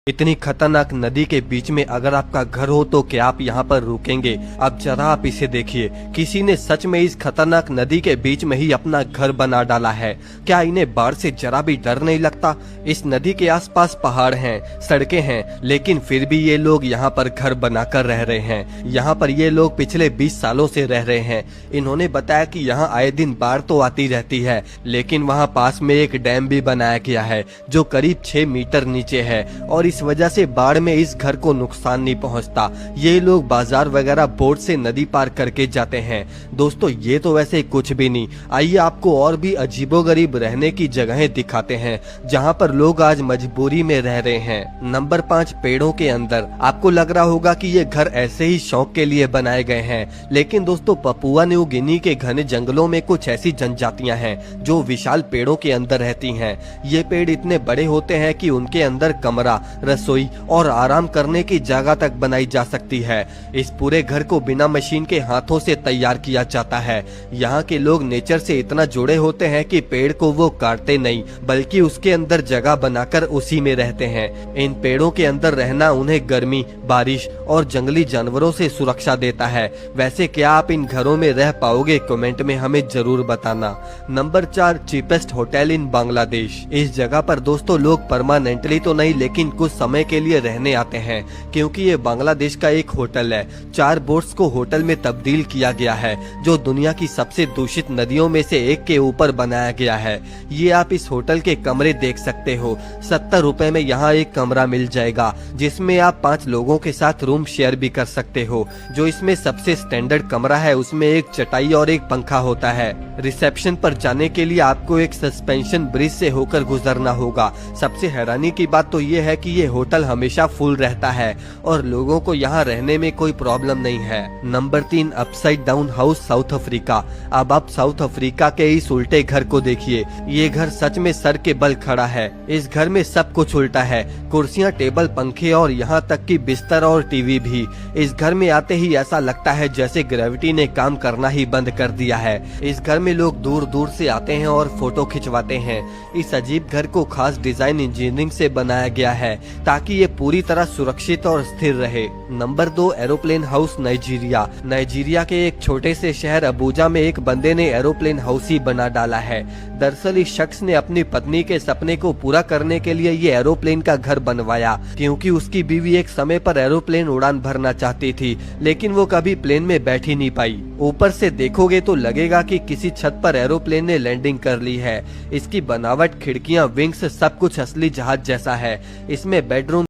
इतनी खतरनाक नदी के बीच में अगर आपका घर हो तो क्या आप यहाँ पर रुकेंगे? अब जरा आप इसे देखिए, किसी ने सच में इस खतरनाक नदी के बीच में ही अपना घर बना डाला है। क्या इन्हें बाढ़ से जरा भी डर नहीं लगता? इस नदी के आसपास पहाड़ हैं, सड़कें हैं, लेकिन फिर भी ये लोग यहाँ पर घर बनाकर रह रहे हैं। यहाँ पर ये लोग पिछले 20 सालों से रह रहे हैं। इन्होंने बताया कि यहाँ आए दिन बाढ़ तो आती रहती है, लेकिन वहाँ पास में एक डैम भी बनाया गया है जो करीब 6 मीटर नीचे है और इस वजह से बाढ़ में इस घर को नुकसान नहीं पहुंचता। ये लोग बाजार वगैरह बोट से नदी पार करके जाते हैं। दोस्तों ये तो वैसे कुछ भी नहीं, आइए आपको और भी अजीबोगरीब रहने की जगहें दिखाते हैं जहां पर लोग आज मजबूरी में रह रहे हैं। नंबर 5, पेड़ों के अंदर। आपको लग रहा होगा कि ये घर ऐसे ही शौक के लिए बनाए गए हैं, लेकिन दोस्तों पपुआ न्यू गिनी के घने जंगलों में कुछ ऐसी जनजातियां हैं जो विशाल पेड़ों के अंदर रहती हैं। ये पेड़ इतने बड़े होते हैं कि उनके अंदर कमरा, रसोई और आराम करने की जगह तक बनाई जा सकती है। इस पूरे घर को बिना मशीन के हाथों से तैयार किया जाता है। यहाँ के लोग नेचर से इतना जुड़े होते हैं कि पेड़ को वो काटते नहीं, बल्कि उसके अंदर जगह बनाकर उसी में रहते हैं। इन पेड़ों के अंदर रहना उन्हें गर्मी, बारिश और जंगली जानवरों से सुरक्षा देता है। वैसे क्या आप इन घरों में रह पाओगे? कमेंट में हमें जरूर बताना। Number 4, cheapest hotel in Bangladesh. इस जगह पर दोस्तों लोग परमानेंटली तो नहीं, लेकिन कुछ समय के लिए रहने आते हैं, क्योंकि ये बांग्लादेश का एक होटल है। 4 बोट्स को होटल में तब्दील किया गया है जो दुनिया की सबसे दूषित नदियों में से एक के ऊपर बनाया गया है। ये आप इस होटल के कमरे देख सकते हो। 70 रुपए में यहाँ एक कमरा मिल जाएगा जिसमें आप 5 लोगों के साथ रूम शेयर भी कर सकते हो। जो इसमें सबसे स्टैंडर्ड कमरा है उसमें एक चटाई और एक पंखा होता है। रिसेप्शन पर जाने के लिए आपको एक सस्पेंशन ब्रिज से होकर गुजरना होगा। सबसे हैरानी की बात तो ये है कि ये होटल हमेशा फुल रहता है और लोगों को यहाँ रहने में कोई प्रॉब्लम नहीं है। Number 3, upside down house south Africa. अब आप साउथ अफ्रीका के इस उल्टे घर को देखिए। ये घर सच में सर के बल खड़ा है। इस घर में सब कुछ उल्टा है, कुर्सियाँ, टेबल, पंखे और यहाँ तक कि बिस्तर और टीवी भी। इस घर में आते ही ऐसा लगता है जैसे ग्रेविटी ने काम करना ही बंद कर दिया है। इस घर में लोग दूर दूर से आते हैं और फोटो खिंचवाते हैं। इस अजीब घर को खास डिजाइन इंजीनियरिंग से बनाया गया है ताकि ये पूरी तरह सुरक्षित और स्थिर रहे। Number 2, aeroplane house Nigeria. Nigeria के एक छोटे से शहर अबूजा में एक बंदे ने एरोप्लेन हाउस ही बना डाला है। दरअसल इस शख्स ने अपनी पत्नी के सपने को पूरा करने के लिए ये एरोप्लेन का घर बनवाया, क्योंकि उसकी बीवी एक समय पर एरोप्लेन उड़ान भरना चाहती थी, लेकिन वो कभी प्लेन में बैठ ही नहीं पाई। ऊपर से देखोगे तो लगेगा कि किसी छत पर एरोप्लेन ने लैंडिंग कर ली है। इसकी बनावट, खिड़कियां, विंग्स सब कुछ असली जहाज जैसा है। इसमें बेडरूम